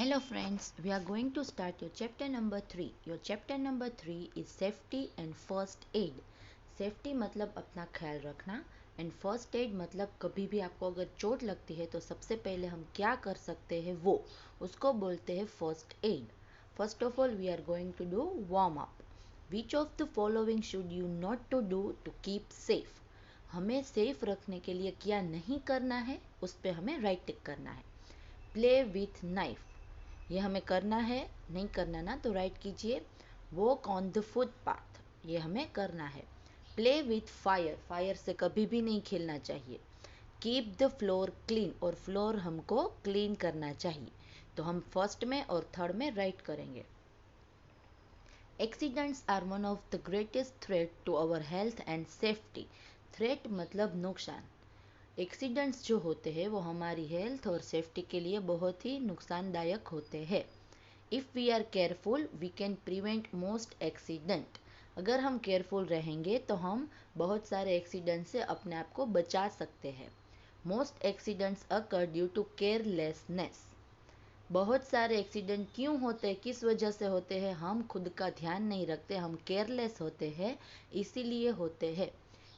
Hello friends, we are going to start your chapter number 3. Your chapter number 3 is safety and first aid. Safety मतलब अपना ख्याल रखना and first aid मतलब कभी भी आपको अगर चोट लगती है तो सबसे पहले हम क्या कर सकते हैं वो उसको बोलते हैं first aid. First of all we are going to do warm up. Which of the following should you not to do to keep safe. हमें सेफ रखने के लिए क्या नहीं करना है उस पर हमें राइट टिक करना है. प्ले विथ नाइफ, ये हमें करना है, नहीं करना ना तो राइट कीजिए. वॉक ऑन द फुटपाथ, ये हमें करना है. प्ले विथ फायर, फायर से कभी भी नहीं खेलना चाहिए. कीप द फ्लोर क्लीन, और फ्लोर हमको क्लीन करना चाहिए. तो हम फर्स्ट में और थर्ड में राइट करेंगे. Accidents are one of the greatest threat to our health and safety. Threat मतलब नुकसान. एक्सीडेंट्स जो होते हैं वो हमारी हेल्थ और सेफ्टी के लिए बहुत ही नुकसानदायक होते हैं. If we are careful we can prevent most accident. अगर हम केयरफुल रहेंगे तो हम बहुत सारे एक्सीडेंट से अपने आप को बचा सकते हैं. Most accidents occur due to carelessness. बहुत सारे एक्सीडेंट क्यों होते हैं, किस वजह से होते हैं, हम खुद का ध्यान नहीं रखते, हम केयरलेस होते हैं, इसीलिए होते हैं.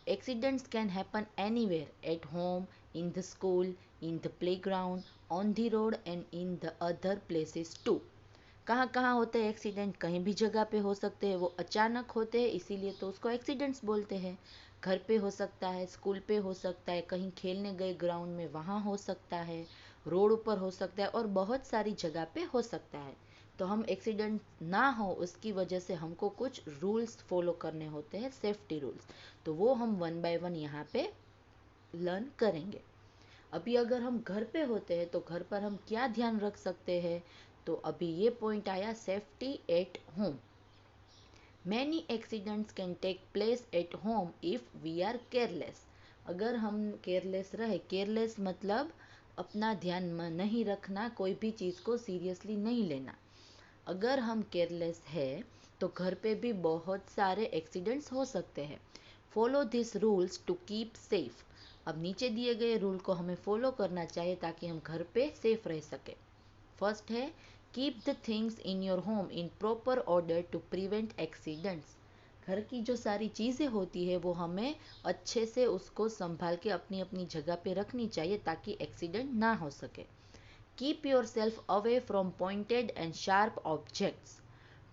Accidents can happen anywhere, at home, in the school, in the playground, on the road and in the other places too. कहाँ कहाँ होते हैं एक्सीडेंट, कहीं भी जगह पे हो सकते हैं, वो अचानक होते हैं इसीलिए तो उसको एक्सीडेंट्स बोलते हैं. घर पे हो सकता है, स्कूल पे हो सकता है, कहीं खेलने गए ग्राउंड में वहाँ हो सकता है, रोड ऊपर हो सकता है और बहुत सारी जगह पे हो सकता है. तो हम एक्सीडेंट ना हो उसकी वजह से हमको कुछ रूल्स फॉलो करने होते हैं, सेफ्टी रूल्स. तो वो हम वन बाय वन यहाँ पे लर्न करेंगे. अभी अगर हम घर पे होते हैं तो घर पर हम क्या ध्यान रख सकते हैं, तो अभी ये पॉइंट आया safety at home. Many accidents can take place at home if we are careless. अगर हम केयरलेस रहे, केयरलेस मतलब अपना ध्यान नहीं रखना, कोई भी चीज़ को सीरियसली नहीं लेना. अगर हम केयरलेस है तो घर पे भी बहुत सारे एक्सीडेंट्स हो सकते हैं. Follow this rules to keep safe. अब नीचे दिए गए रूल को हमें फॉलो करना चाहिए ताकि हम घर पे सेफ रह सके. फर्स्ट है keep the things in your home in proper order to prevent accidents. घर की जो सारी चीज़ें होती है वो हमें अच्छे से उसको संभाल के अपनी अपनी जगह पे रखनी चाहिए ताकि एक्सीडेंट ना हो सके. Keep your self away from pointed and sharp objects.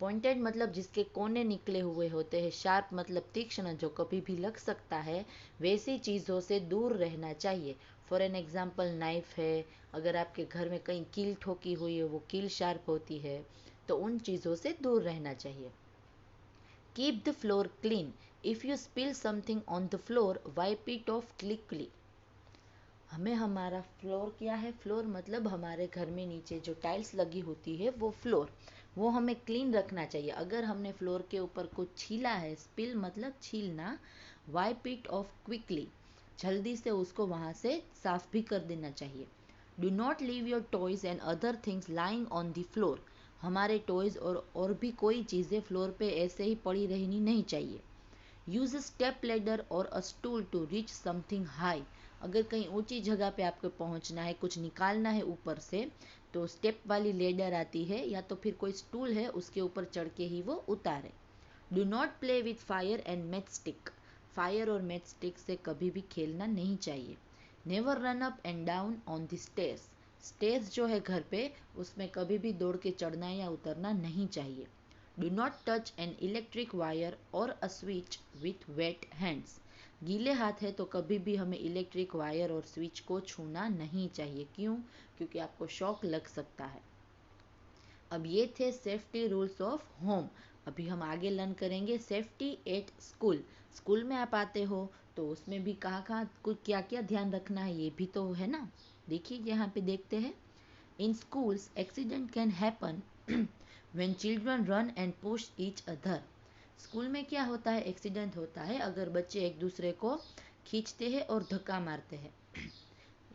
Pointed मतलब जिसके कोने निकले हुए होते हैं, शार्प मतलब तीक्ष्ण जो कभी भी लग सकता है, वैसी चीज़ों से दूर रहना चाहिए. फॉर एन एग्जाम्पल नाइफ है, अगर आपके घर में कहीं कील ठोकी हुई है वो कील शार्प होती है, तो उन चीज़ों से दूर रहना चाहिए. Keep the floor clean. If you spill something on the floor wipe it of quickly. हमें हमारा फ्लोर क्या है, फ्लोर मतलब हमारे घर में नीचे जो टाइल्स लगी होती है वो फ्लोर, वो हमें क्लीन रखना चाहिए. अगर हमने फ्लोर के ऊपर कुछ छीला है, स्पिल मतलब छीलना, वाइप इट ऑफ क्विकली, जल्दी से उसको वहाँ से साफ भी कर देना चाहिए. Do not leave your toys and other things lying on the floor. हमारे टॉयज और भी कोई चीज़ें फ्लोर पे ऐसे ही पड़ी रहनी नहीं चाहिए. Use a step ladder or a stool to reach something high. अगर कहीं ऊंची जगह पे आपको पहुंचना है, कुछ निकालना है ऊपर से, तो स्टेप वाली लेडर आती है या तो फिर कोई स्टूल है उसके ऊपर चढ़ के ही वो उतारे. Do not play with fire and match stick. Fire और मैच स्टिक से कभी भी खेलना नहीं चाहिए. Never run up and down on the stairs. Stairs जो है घर पे उसमें कभी भी दौड़ के चढ़ना या उतरना नहीं चाहिए. Do not touch an electric wire or a switch with wet hands. गीले हाथ है तो कभी भी हमें इलेक्ट्रिक वायर और स्विच को छूना नहीं चाहिए. क्यों? क्योंकि आपको शॉक लग सकता है. अब ये थे सेफ्टी रूल्स ऑफ होम. अभी हम आगे लर्न करेंगे सेफ्टी एट स्कूल. स्कूल में आप आते हो तो उसमें भी कहाँ कहाँ कुछ क्या क्या ध्यान रखना है ये भी तो है ना. देखिए यहाँ पे देखते हैं. इन schools accident can happen when children run and push each other. School में क्या होता है, एक्सीडेंट होता है अगर बच्चे एक दूसरे को खींचते हैं और धक्का मारते हैं.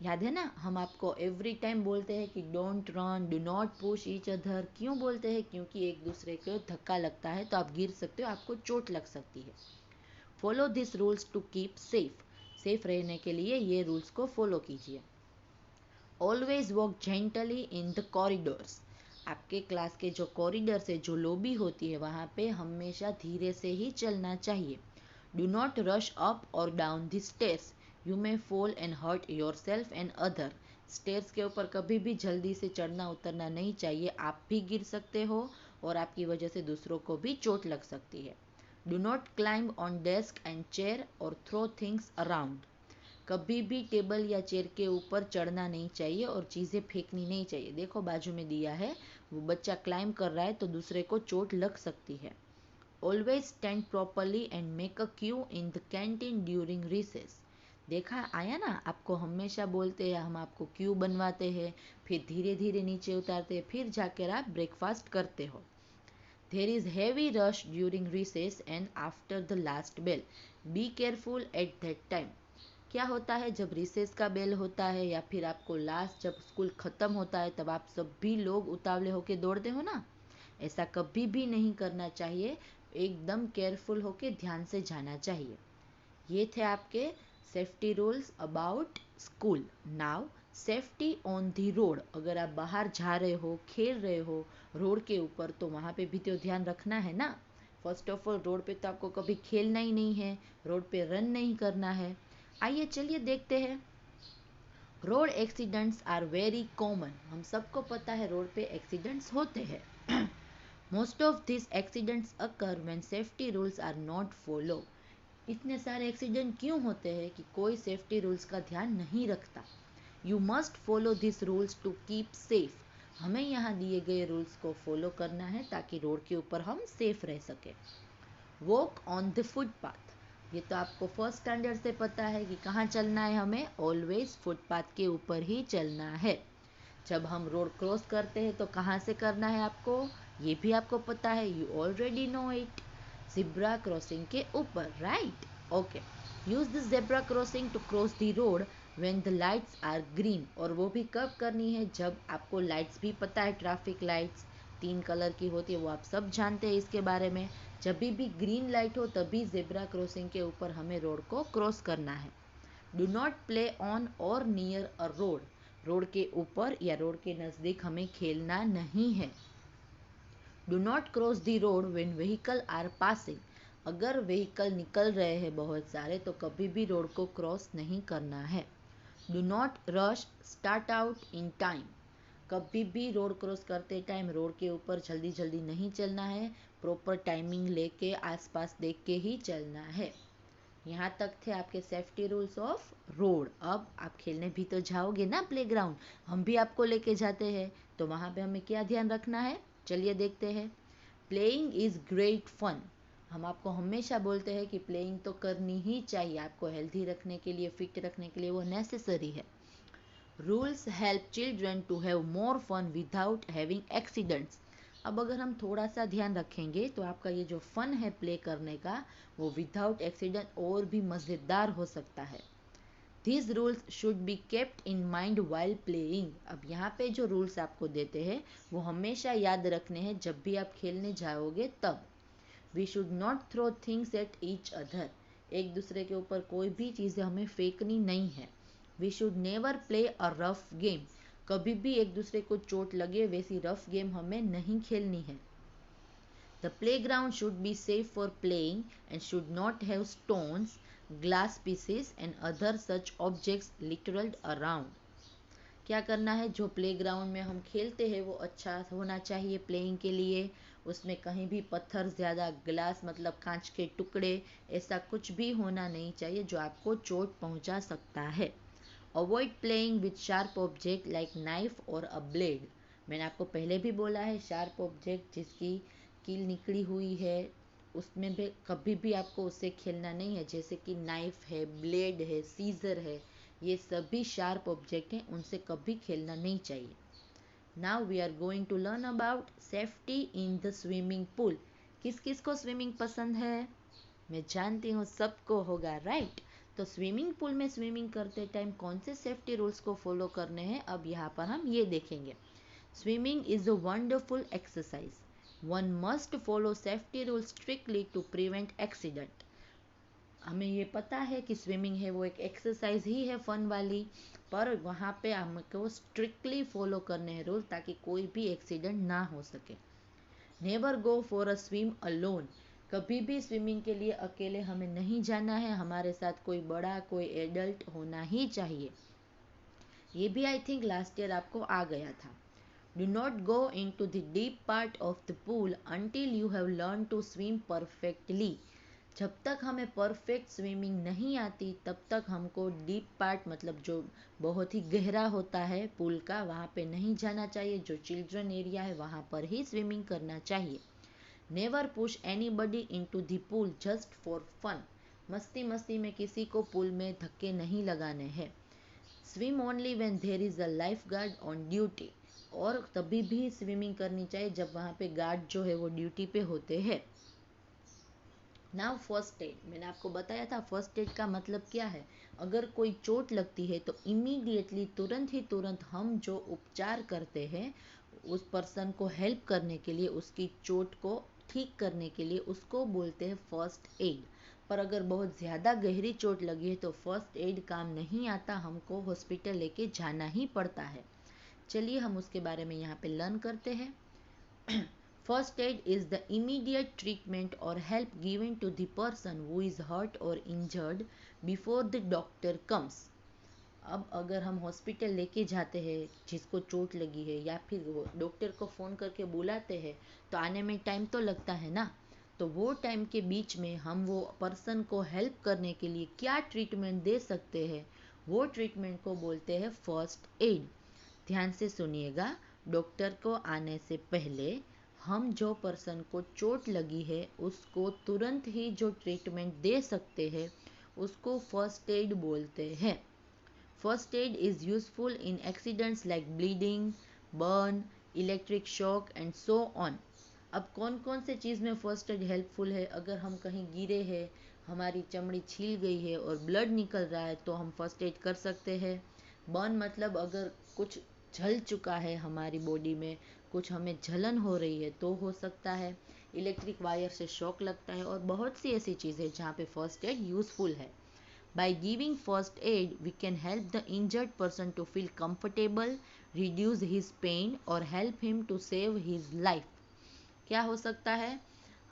याद है ना, हम आपको एवरी टाइम बोलते हैं कि don't run, do not push each other. क्यों बोलते हैं? क्योंकि एक दूसरे को धक्का लगता है तो आप गिर सकते हो, आपको चोट लग सकती है. Follow this rules to keep safe. Safe रहने के लिए ये रूल्स को फॉलो कीजिए. Always walk gently in the corridors. आपके क्लास के जो कॉरिडोर से जो लॉबी होती है वहाँ पे हमेशा धीरे से ही चलना चाहिए। डू नॉट रश अप और down the stairs, you may fall and hurt yourself and other. Stairs के ऊपर कभी भी जल्दी से चढ़ना उतरना नहीं चाहिए, आप भी गिर सकते हो और आपकी वजह से दूसरों को भी चोट लग सकती है। Do not climb on desk and chair और थ्रो थिंग्स अराउंड, कभी भी टेबल या चेयर के ऊपर चढ़ना नहीं चाहिए और चीज़ें फेंकनी नहीं चाहिए। देखो बाजू में दिया है, वो बच्चा क्लाइंब कर रहा है तो दूसरे को चोट लग सकती है। Always stand properly and make a Q in the canteen during recess. देखा आया ना, आपको हमेशा बोलते हैं, हम आपको क्यू बनवाते हैं, फिर धीरे धीरे नीचे उतारते हैं, फिर जाकर आप ब्रेकफास्ट करते हो। There is heavy rush during recess and after the last bell, be careful at that time. क्या होता है जब रिसेस का बेल होता है या फिर आपको लास्ट जब स्कूल ख़त्म होता है तब आप सभी लोग उतावले होके दौड़ते हो ना, ऐसा कभी भी नहीं करना चाहिए। एकदम केयरफुल होके ध्यान से जाना चाहिए। ये थे आपके safety rules about school. Now safety on the road, अगर आप बाहर जा रहे हो, खेल रहे हो रोड के ऊपर, तो वहाँ पे भी तो ध्यान रखना है ना। फर्स्ट ऑफ ऑल रोड पे तो आपको कभी खेलना ही नहीं है, रोड पे रन नहीं करना है। आइए चलिए देखते हैं। Road accidents are very common, हम सबको पता है रोड पे एक्सीडेंट्स होते हैं। Most of this accidents occur when safety rules are not follow. इतने सारे एक्सीडेंट क्यों होते हैं कि कोई सेफ्टी रूल्स का ध्यान नहीं रखता। You must follow this rules to keep safe, हमें यहाँ दिए गए रूल्स को फॉलो करना है ताकि रोड के ऊपर हम सेफ रह सके। वॉक ऑन द फुटपाथ, ये तो आपको फर्स्ट स्टैंडर्ड से पता है कि कहाँ चलना है, हमें ऑलवेज फुटपाथ के ऊपर ही चलना है। जब हम रोड क्रॉस करते हैं तो कहाँ से करना है आपको, ये भी आपको पता है, you already know it, zebra crossing के ऊपर, right. Okay, use the zebra crossing to cross the road when the lights are green, और वो भी कब करनी है जब आपको लाइट्स भी पता है, ट्रैफिक लाइट्स 3 कलर की होती है, वो आप सब जानते हैं इसके बारे में। जब भी ग्रीन लाइट हो तभी ज़ेब्रा क्रॉसिंग के ऊपर हमें रोड को क्रॉस करना है। डू नॉट प्ले ऑन और नियर अ रोड, रोड के ऊपर या रोड के नज़दीक हमें खेलना नहीं है। Do not cross the road when vehicle are passing, अगर व्हीकल निकल रहे हैं बहुत सारे तो कभी भी रोड को क्रॉस नहीं करना है। Do not rush start out in time, कभी भी रोड क्रॉस करते टाइम रोड के ऊपर जल्दी जल्दी नहीं चलना है, प्रॉपर टाइमिंग लेके आसपास देख के ही चलना है। यहाँ तक थे आपके सेफ्टी रूल्स ऑफ रोड। अब आप खेलने भी तो जाओगे ना प्लेग्राउंड, हम भी आपको लेके जाते हैं, तो वहाँ पे हमें क्या ध्यान रखना है, चलिए देखते हैं। प्लेइंग इज़ ग्रेट फन, हम आपको हमेशा बोलते हैं कि प्लेइंग तो करनी ही चाहिए, आपको हेल्दी रखने के लिए, फिट रखने के लिए वो नेसेसरी है। Rules help children to have more fun without having accidents, अब अगर हम थोड़ा सा ध्यान रखेंगे तो आपका ये जो फन है प्ले करने का, वो विदाउट एक्सीडेंट और भी मज़ेदार हो सकता है। These rules should be kept in mind while playing, अब यहाँ पे जो रूल्स आपको देते हैं वो हमेशा याद रखने हैं जब भी आप खेलने जाओगे तब। We should not throw things at each other, एक दूसरे के ऊपर कोई भी चीज़ें हमें फेंकनी नहीं है। We should never play a rough game, कभी भी एक दूसरे को चोट लगे वैसी रफ गेम हमें नहीं खेलनी है। The playground should be safe for playing and should not have stones, glass pieces and other such objects littered around. क्या करना है, जो प्लेग्राउंड में हम खेलते हैं वो अच्छा होना चाहिए प्लेइंग के लिए, उसमें कहीं भी पत्थर ज़्यादा, ग्लास मतलब कांच के टुकड़े, ऐसा कुछ भी होना नहीं चाहिए जो आपको चोट पहुंचा सकता है। Avoid playing with sharp object like knife और अ ब्लेड, मैंने आपको पहले भी बोला है शार्प ऑब्जेक्ट जिसकी कील निकली हुई है उसमें भी कभी भी आपको उससे खेलना नहीं है, जैसे कि नाइफ है, ब्लेड है, सीजर है, ये सभी शार्प ऑब्जेक्ट हैं, उनसे कभी खेलना नहीं चाहिए। Now we are going to learn about safety in the swimming pool. किस किस को स्विमिंग पसंद है, मैं जानती हूँ सबको होगा, राइट। तो स्विमिंग पूल में स्विमिंग करते टाइम कौन से सेफ्टी रूल्स को फॉलो करने हैं, अब यहाँ पर हम ये देखेंगे। Swimming is a wonderful exercise, one must follow safety rules strictly to prevent accident. हमें ये पता है कि स्विमिंग है वो एक एक्सरसाइज ही है फन वाली, पर वहाँ पे हमको स्ट्रिक्टली फॉलो करने हैं रूल, ताकि कोई भी एक्सीडेंट ना हो सके। Never go for a swim alone, कभी भी स्विमिंग के लिए अकेले हमें नहीं जाना है, हमारे साथ कोई बड़ा कोई एडल्ट होना ही चाहिए। ये भी आई थिंक लास्ट ईयर आपको आ गया था। Do not go into the deep part of the pool until you have learn to swim perfectly, जब तक हमें परफेक्ट स्विमिंग नहीं आती तब तक हमको डीप पार्ट मतलब जो बहुत ही गहरा होता है पूल का, वहाँ पे नहीं जाना चाहिए। जो चिल्ड्रन एरिया है वहाँ पर ही स्विमिंग करना चाहिए। Never push anybody into the pool just for fun, मस्ती मस्ती में किसी को पूल में धक्के नहीं लगाने हैं। Swim only when there is a lifeguard on duty, और तभी भी स्विमिंग करनी चाहिए जब वहाँ पे गार्ड जो है वो ड्यूटी पे होते हैं। नाउ फर्स्ट एड, मैंने आपको बताया था फर्स्ट एड का मतलब क्या है। अगर कोई चोट लगती है तो इमीडिएटली तुरंत हम जो उपचार करते हैं उस पर्सन को हेल्प करने के लिए, उसकी चोट को ठीक करने के लिए, उसको बोलते हैं फर्स्ट एड। पर अगर बहुत ज़्यादा गहरी चोट लगी है तो फर्स्ट एड काम नहीं आता, हमको हॉस्पिटल लेके जाना ही पड़ता है। चलिए हम उसके बारे में यहाँ पे लर्न करते हैं। First aid is the immediate treatment or help given to the person who is hurt or injured before the doctor comes. अब अगर हम हॉस्पिटल लेके जाते हैं जिसको चोट लगी है, या फिर वो डॉक्टर को फ़ोन करके बुलाते हैं, तो आने में टाइम तो लगता है ना। तो वो टाइम के बीच में हम वो पर्सन को हेल्प करने के लिए क्या ट्रीटमेंट दे सकते हैं, वो ट्रीटमेंट को बोलते हैं फर्स्ट एड। ध्यान से सुनिएगा, डॉक्टर को आने से पहले हम जो पर्सन को चोट लगी है उसको तुरंत ही जो ट्रीटमेंट दे सकते हैं उसको फर्स्ट एड बोलते हैं। First add is useful in accidents like bleeding, burn, electric shock and so on. अब कौन कौन से चीज़ में फर्स्ट एड हेल्पफुल है, अगर हम कहीं गिरे हैं, हमारी चमड़ी छील गई है और ब्लड निकल रहा है तो हम फर्स्ट एड कर सकते हैं। बर्न मतलब अगर कुछ जल चुका है हमारी बॉडी में, कुछ हमें जलन हो रही है तो हो सकता है। इलेक्ट्रिक वायर से शॉक लगता है, और बहुत सी ऐसी चीज़ें जहाँ पे फर्स्ट एड यूज़फुल है। By giving first aid, we can help the injured person to feel comfortable, reduce his pain or help him to save his life. क्या हो सकता है,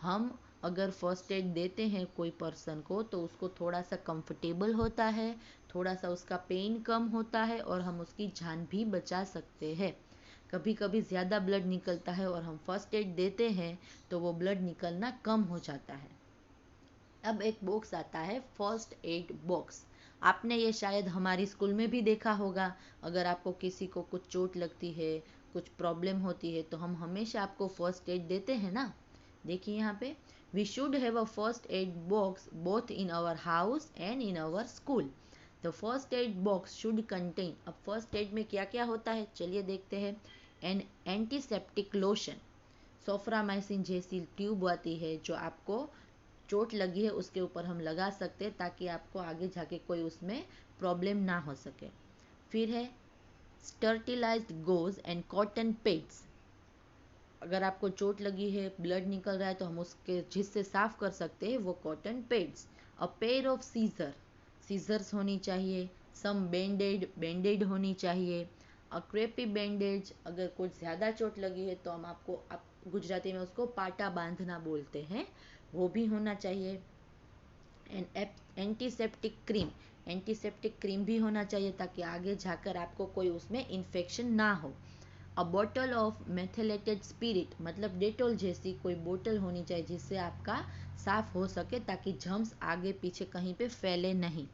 हम अगर फर्स्ट एड देते हैं कोई पर्सन को तो उसको थोड़ा सा कंफर्टेबल होता है, थोड़ा सा उसका पेन कम होता है, और हम उसकी जान भी बचा सकते हैं। कभी कभी ज़्यादा ब्लड निकलता है और हम फर्स्ट एड देते हैं तो वो ब्लड निकलना कम हो जाता है। अब एक बॉक्स आता है फर्स्ट एड बॉक्स, आपने ये शायद हमारी स्कूल में भी देखा होगा। अगर आपको किसी को कुछ चोट लगती है, कुछ प्रॉब्लम होती है, तो हम हमेशा आपको फर्स्ट एड देते हैं ना। देखिए यहाँ पे, we should have a first aid box both in our house and in our school. The first aid box should contain, अब फर्स्ट एड में क्या क्या होता है चलिए देखते हैं। एन एंटीसेप्टिक लोशन, सोफ्रामाइसिन जैसी ट्यूब आती है जो आपको चोट लगी है उसके ऊपर हम लगा सकते हैं, ताकि आपको आगे जाके कोई उसमें प्रॉब्लम ना हो सके। फिर है स्टर्टिलाइज्ड गोज एंड कॉटन पेड्स, अगर आपको चोट लगी है, ब्लड निकल रहा है, तो हम उसके जिससे साफ कर सकते हैं वो cotton pads. A pair of scissors होनी चाहिए। सम बैंडेड होनी चाहिए। अ क्रेपी बैंडेज, अगर कुछ ज़्यादा चोट लगी है तो हम आप गुजराती में उसको पाटा बांधना बोलते हैं, वो भी होना चाहिए। एंटीसेप्टिक क्रीम भी होना चाहिए, ताकि आगे जाकर आपको कोई उसमें इन्फेक्शन ना हो। अ बॉटल ऑफ मेथिलेटेड स्पिरिट, मतलब डेटॉल जैसी कोई बोतल होनी चाहिए जिससे आपका साफ हो सके, ताकि जर्म्स आगे पीछे कहीं पे फैले नहीं।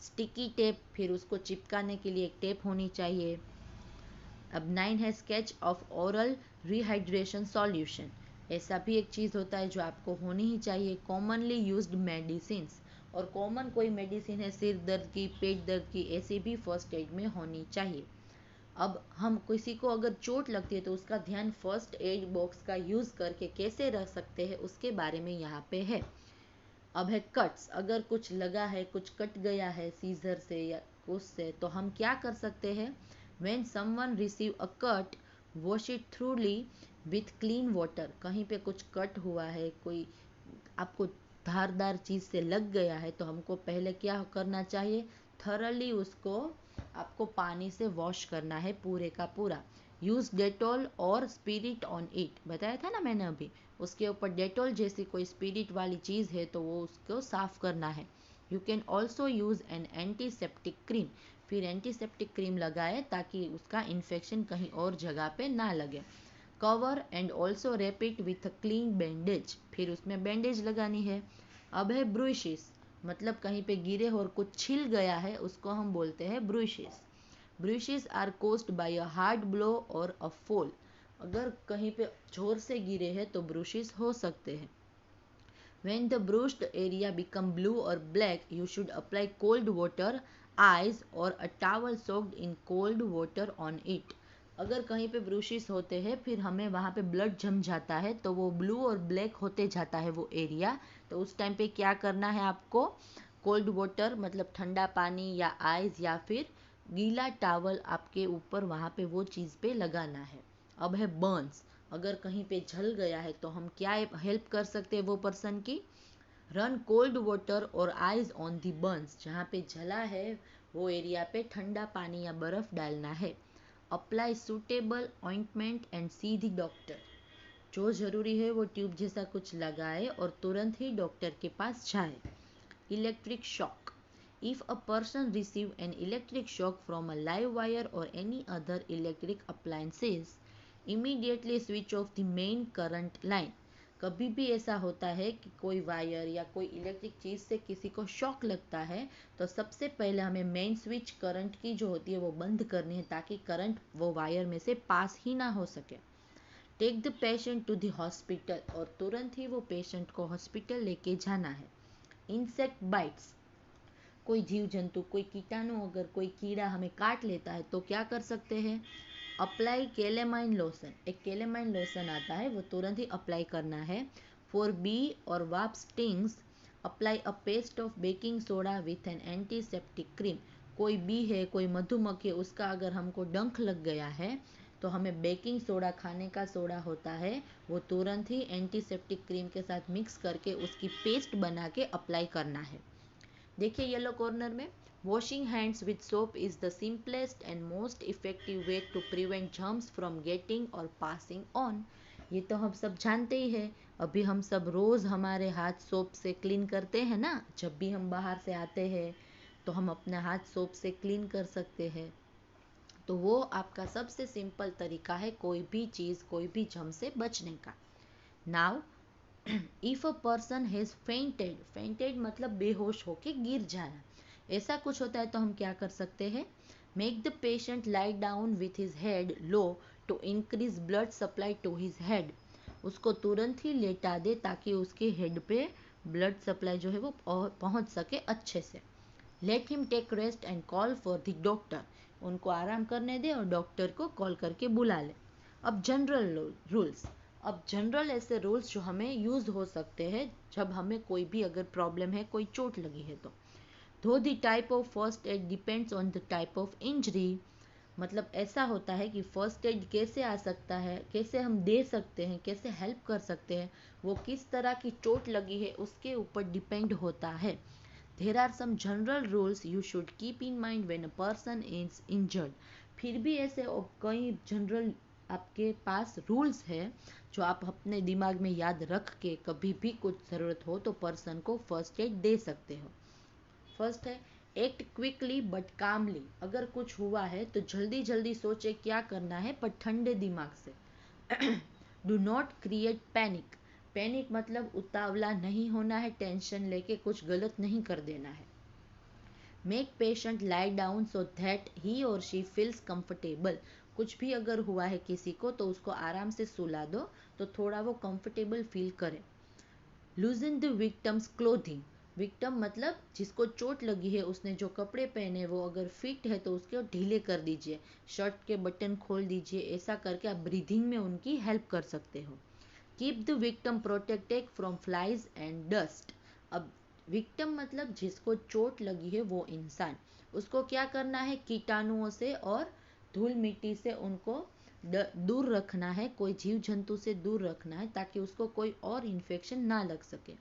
स्टिकी टेप, फिर उसको चिपकाने के लिए एक टेप होनी चाहिए। अब 9 है sketch of oral rehydration solution, ऐसा भी एक चीज़ होता है जो आपको होनी ही चाहिए। कॉमनली यूज्ड मेडिसिन, और कॉमन कोई मेडिसिन है सिर दर्द की, पेट दर्द की, ऐसी भी फर्स्ट एड में होनी चाहिए। अब हम किसी को अगर चोट लगती है तो उसका ध्यान फर्स्ट एड बॉक्स का यूज़ करके कैसे रख सकते हैं उसके बारे में यहाँ पे है। अब है कट्स, अगर कुछ लगा है, कुछ कट गया है सीजर से या कुछ से, तो हम क्या कर सकते हैं। When someone receive a cut, wash it thoroughly with clean water, कहीं पे कुछ कट हुआ है, कोई आपको धारदार चीज से लग गया है तो हमको पहले क्या करना चाहिए, थरली उसको आपको पानी से वॉश करना है पूरे का पूरा। यूज डेटॉल और स्पिरिट ऑन इट, बताया था ना मैंने अभी, उसके ऊपर डेटॉल जैसी कोई स्पिरिट वाली चीज है तो वो उसको साफ करना है। You can also use N antiseptic cream, फिर एंटीसेप्टिक क्रीम लगाए ताकि उसका इन्फेक्शन कहीं और जगह पे ना लगे। Cover and also wrap it with a clean bandage, फिर उसमें बैंडेज लगानी है। अब है ब्रूइशिस, मतलब कहीं पे गिरे और कुछ छिल गया है उसको हम बोलते हैं bruises. Bruises are caused by a hard blow or a fall, अगर कहीं पे जोर से गिरे हैं तो ब्रूइशिस हो सकते हैं। When the bruised area become blue or black, you should apply cold water, ice or a towel soaked in cold water on it. अगर कहीं पे ब्रूशिस होते हैं फिर हमें वहाँ पे ब्लड जम जाता है तो वो ब्लू और ब्लैक होते जाता है वो एरिया, तो उस टाइम पे क्या करना है आपको, कोल्ड वाटर मतलब ठंडा पानी या आइस या फिर गीला टावल आपके ऊपर वहाँ पे वो चीज़ पे लगाना है। अब है बर्न्स, अगर कहीं पे जल गया है तो हम क्या हेल्प कर सकते हैं वो पर्सन की, रन कोल्ड वाटर और आइज ऑन दी बर्न्स, जहाँ पे जला है वो एरिया पे ठंडा पानी या बर्फ डालना है। Apply suitable ointment and see the doctor, जो जरूरी है वो ट्यूब जैसा कुछ लगाए और तुरंत ही डॉक्टर के पास जाए। Electric shock, if a person receive an electric shock from a live wire or any other electric appliances, immediately switch off the main current line। कभी भी ऐसा होता है कि कोई वायर या कोई इलेक्ट्रिक चीज से किसी को शॉक लगता है तो सबसे पहले हमें मेन स्विच करंट की जो होती है वो बंद करनी है ताकि करंट वो वायर में से पास ही ना हो सके। Take the patient to the hospital, और तुरंत ही वो पेशेंट को हॉस्पिटल लेके जाना है। इंसेक्ट बाइट्स, कोई जीव जंतु कोई कीटाणु अगर कोई कीड़ा हमें काट लेता है तो क्या कर सकते हैं, अप्लाई केलेमाइन लोशन, एक केलेमाइन लोशन आता है वो तुरंत ही अप्लाई करना है। फॉर बी और वाप stings, apply a paste of baking soda with an antiseptic cream, कोई बी है कोई मधुमक्खी उसका अगर हमको डंख लग गया है तो हमें बेकिंग सोडा, खाने का सोडा होता है वो तुरंत ही एंटीसेप्टिक क्रीम के साथ मिक्स करके उसकी पेस्ट बना के अप्लाई करना है। देखिए येलो कॉर्नर में, washing hands with soap is the simplest and most effective way to prevent germs from getting or passing on. ये तो हम सब जानते ही है, अभी हम सब रोज हमारे हाथ सोप से क्लीन करते हैं ना, जब भी हम बाहर से आते हैं तो हम अपने हाथ सोप से क्लीन कर सकते हैं। तो वो आपका सबसे सिंपल तरीका है कोई भी चीज कोई भी जर्म से बचने का। Now if a person has fainted, fainted मतलब बेहोश होके गिर जाना, ऐसा कुछ होता है तो हम क्या कर सकते हैं, make the patient lie down with his head low to increase blood supply to his head, उसको तुरंत ही लेटा दे ताकि उसके हेड पे ब्लड सप्लाई जो है वो पहुंच सके अच्छे से। Let him take rest and call for the doctor, उनको आराम करने दे और डॉक्टर को कॉल करके बुला ले। अब जनरल रूल्स, अब जनरल ऐसे रूल्स जो हमें यूज हो सकते हैं जब हमें कोई भी अगर प्रॉब्लम है कोई चोट लगी है तो। दो the type of first aid depends on the type of injury, मतलब ऐसा होता है कि फर्स्ट एड कैसे आ सकता है, कैसे हम दे सकते हैं, कैसे हेल्प कर सकते हैं, वो किस तरह की चोट लगी है उसके ऊपर डिपेंड होता है। There are some general rules you should keep in mind when a person is injured, फिर भी ऐसे कई जनरल आपके पास रूल्स है जो आप अपने दिमाग में याद रख के कभी भी कुछ ज़रूरत हो तो पर्सन को फर्स्ट एड दे सकते हो। फर्स्ट है एक्ट क्विकली बट कामली, अगर कुछ हुआ है तो जल्दी जल्दी सोचे क्या करना है पर ठंडे दिमाग से। Do not create panic, panic मतलब उतावला नहीं होना है, टेंशन लेके कुछ गलत नहीं कर देना है। Make patient lie down so that he और शी फील्स कंफर्टेबल, कुछ भी अगर हुआ है किसी को तो उसको आराम से सुला दो तो थोड़ा वो कंफर्टेबल फील करे। लूजन द विक्टम्स क्लोथिंग, विक्टम मतलब जिसको चोट लगी है उसने जो कपड़े पहने वो अगर फिट है तो उसके ढीले कर दीजिए, शर्ट के बटन खोल दीजिए, ऐसा करके आप ब्रीदिंग में उनकी हेल्प कर सकते हो। Keep the victim protected from flies and dust, अब विक्टिम मतलब जिसको चोट लगी है वो इंसान, उसको क्या करना है, कीटाणुओं से और धूल मिट्टी से उनको दूर रखना है, कोई जीव जंतु से दूर रखना है ताकि उसको कोई और इन्फेक्शन ना लग सके।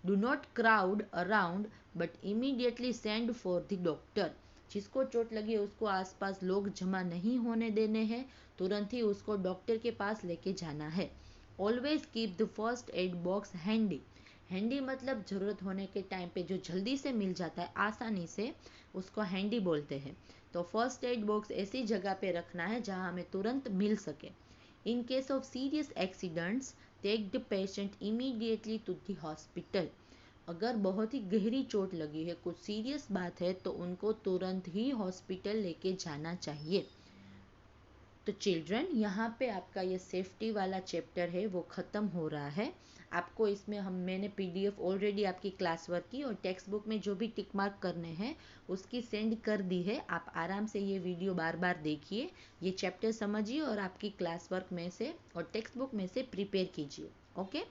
Do not crowd around but immediately send for the doctor. जिसको चोट लगी है उसको आसपास लोग जमा नहीं होने देने हैं, तुरंत ही उसको डॉक्टर के पास लेके जाना है। Always keep the first aid box handy. Handy मतलब जरूरत होने के टाइम पे जो जल्दी से मिल जाता है आसानी से, उसको हैंडी बोलते हैं। तो फर्स्ट एड बॉक्स ऐसी जगह पे रखना है जहां हमें तुरंत मिल सके। In case of serious accidents take the patient immediately to the hospital. अगर बहुत ही गहरी चोट लगी है, कुछ सीरियस बात है, तो उनको तुरंत ही हॉस्पिटल लेके जाना चाहिए। तो चिल्ड्रन, यहाँ पे आपका ये सेफ्टी वाला चैप्टर है वो ख़त्म हो रहा है। आपको इसमें मैंने पीडीएफ ऑलरेडी आपकी क्लास वर्क की और टेक्स्ट बुक में जो भी टिक मार्क करने हैं उसकी सेंड कर दी है। आप आराम से ये वीडियो बार बार देखिए, ये चैप्टर समझिए और आपकी क्लास वर्क में से और टेक्स्ट बुक में से प्रिपेयर कीजिए। Okay,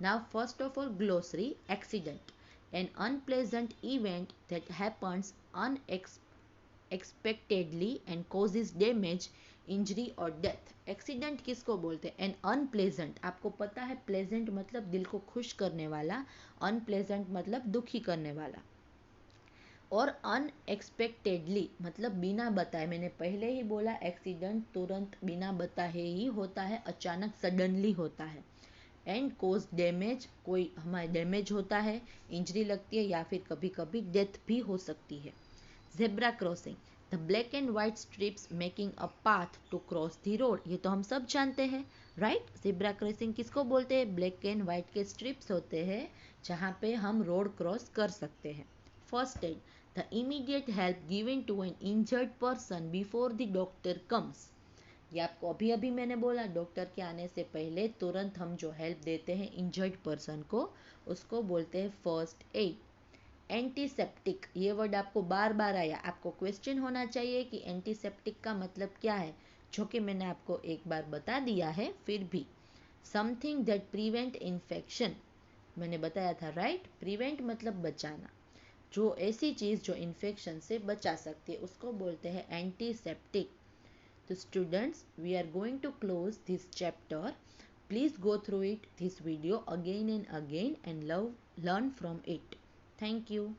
now first of all glossary. Accident, an unpleasant event that happens unexpectedly and causes damage, injury or death. Accident किसको बोलते हैं? एन अनप्लेजेंट, आपको पता है प्लेजेंट मतलब दिल को खुश करने वाला, अनप्लेजेंट मतलब दुखी करने वाला, और अनएक्सपेक्टेडली मतलब बिना बताए। मैंने पहले ही बोला एक्सीडेंट तुरंत बिना बताए ही होता है, अचानक सडनली होता है। एंड कोज डैमेज, कोई हमारे डैमेज होता है, इंजरी लगती है या फिर कभी कभी डेथ भी हो सकती है। Zebra crossing, the black and white stripes making a path to cross the road. ये तो हम सब जानते हैं, राइट। जेब्रा क्रॉसिंग किसको बोलते हैं? ब्लैक एंड व्हाइट के स्ट्रिप्स होते हैं जहाँ पे हम रोड क्रॉस कर सकते हैं। First aid, the immediate help given to an injured person before the doctor comes. ये आपको अभी अभी मैंने बोला, डॉक्टर के आने से पहले तुरंत हम जो हेल्प देते हैं इंजर्ड पर्सन को, उसको बोलते हैं फर्स्ट एड। एंटीसेप्टिक, ये वर्ड आपको बार बार आया, आपको क्वेश्चन होना चाहिए कि एंटीसेप्टिक का मतलब क्या है, जो कि मैंने आपको एक बार बता दिया है फिर भी। समथिंग दैट प्रिवेंट इन्फेक्शन, मैंने बताया था, राइट। प्रिवेंट मतलब बचाना, जो ऐसी चीज जो इन्फेक्शन से बचा सकती है उसको बोलते हैं एंटीसेप्टिक। तो students, we are going to close this chapter. Please go through this video again and again and learn from it. Thank you.